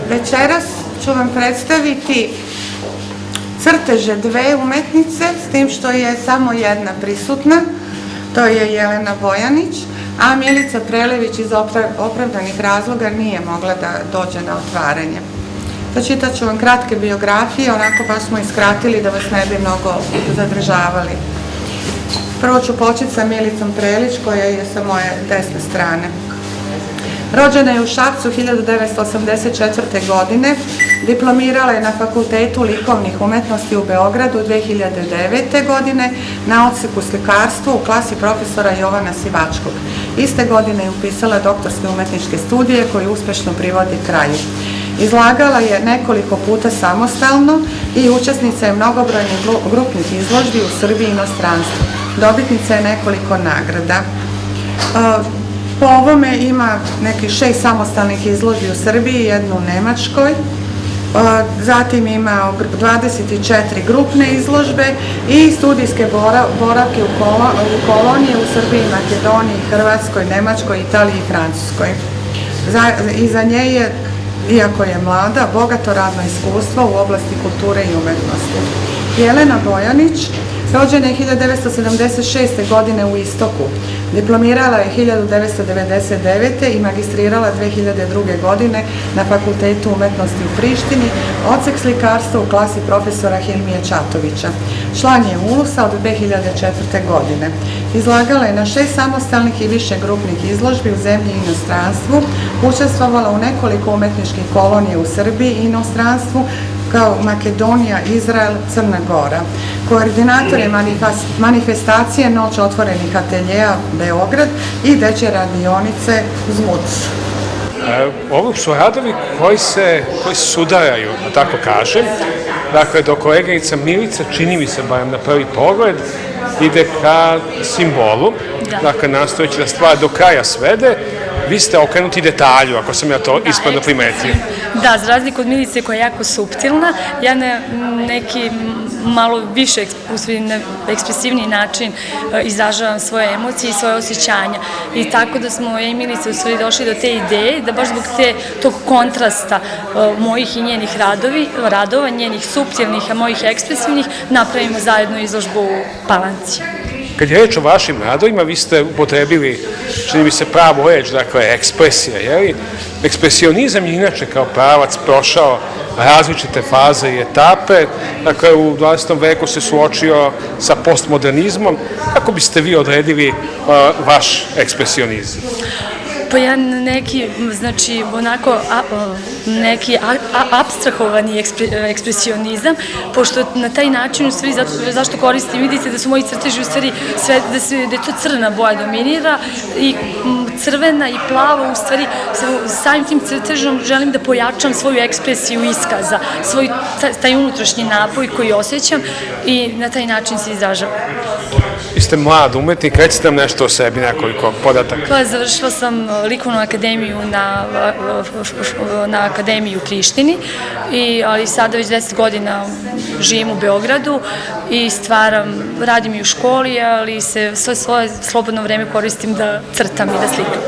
Večeras ću vam predstaviti crteže dve umetnice, s tim što je samo jedna prisutna, to je Jelena Bojanić, a Milica Prelević iz opravdanih razloga nije mogla da dođe na otvaranje. Pročitat ću vam kratke biografije, onako baš smo iskratili da vas ne bi mnogo zadržavali. Prvo ću početi sa Milicom Prelić, koja je sa moje desne strane. Rođena je u Šapcu 1984. godine, diplomirala je na Fakultetu likovnih umetnosti u Beogradu 2009. godine na odseku slikarstva u klasi profesora Jovana Sivačkog. Iste godine je upisala doktorske umetničke studije koje uspešno privodi kraju. Izlagala je nekoliko puta samostalno i učesnica je mnogobrojnih grupnih izložbi u Srbiji i inostranstvu. Dobitnica je nekoliko nagrada. Po ovome ima nekih 6 samostalnih izložbi u Srbiji, jednu u Nemačkoj, zatim ima 24 grupne izložbe i studijske boravke u kolonije u Srbiji, Makedoniji, Hrvatskoj, Nemačkoj, Italiji i Francuskoj. Iza nje je, iako je mlada, bogato radno iskustvo u oblasti kulture i umetnosti. Jelena Bojanić rođena je 1976. godine u Istoku. Diplomirala je 1999. i magistrirala 2002. godine na Fakultetu umetnosti u Prištini, odsek slikarstva u klasi profesora Hilmije Čatovića. Član je ULUS-a od 2004. godine. Izlagala je na 6 samostalnih i više grupnih izložbi u zemlji i inostranstvu, učestvovala u nekoliko umetničkih kolonija u Srbiji i inostranstvu, kao Makedonija, Izrael, Crna Gora. Koordinator je manifestacije Noć otvorenih ateljeja Beograd i dečje radionice ZMUC. Ovo su radovi koji se sudaraju, da tako kažem. Dakle, dok koleginica Milica, čini mi se barem na prvi pogled, ide ka simbolu, dakle, nastojeći da stvar do kraja svede, vi ste okrenuti detalju, ako sam ja to ispravno primetio. Da, za razliku od Milice koja je jako suptilna, ja na neki malo više ekspresivniji način izražavam svoje emocije i svoje osjećanja. I tako da smo ja i Milica u stvari došli do te ideje, da baš zbog tog kontrasta mojih i njenih radova, njenih suptilnih, a mojih ekspresivnih, napravimo zajedno izložbu u Palanci. Kad je reč o vašim radovima, vi ste upotrebili, čini mi se, pravu reč, dakle, ekspresija, jeli? Ekspresionizam je inače kao pravac prošao različite faze i etape, dakle, u 20. veku se suočio sa postmodernizmom. Kako biste vi odredili vaš ekspresionizam? Pa ja neki, znači, onako, neki apstrahovani ekspresionizam, pošto na taj način, u stvari, zašto koristim, vidite da su moji crteži, u stvari, da je to crna boja dominira i crvena i plava, u stvari, samim tim crtežom želim da pojačam svoju ekspresiju iskaza, svoj taj unutrašnji napoj koji osjećam i na taj način se izražavam. Vi ste mlad umetnik, recite nam nešto o sebi, nekoliko podataka. Pa, završila sam likovnu akademiju na akademiji u Prištini, ali sada već 10 godina živim u Beogradu i stvaram, radim i u školi, ali sve svoje slobodno vreme koristim da crtam i da slikam.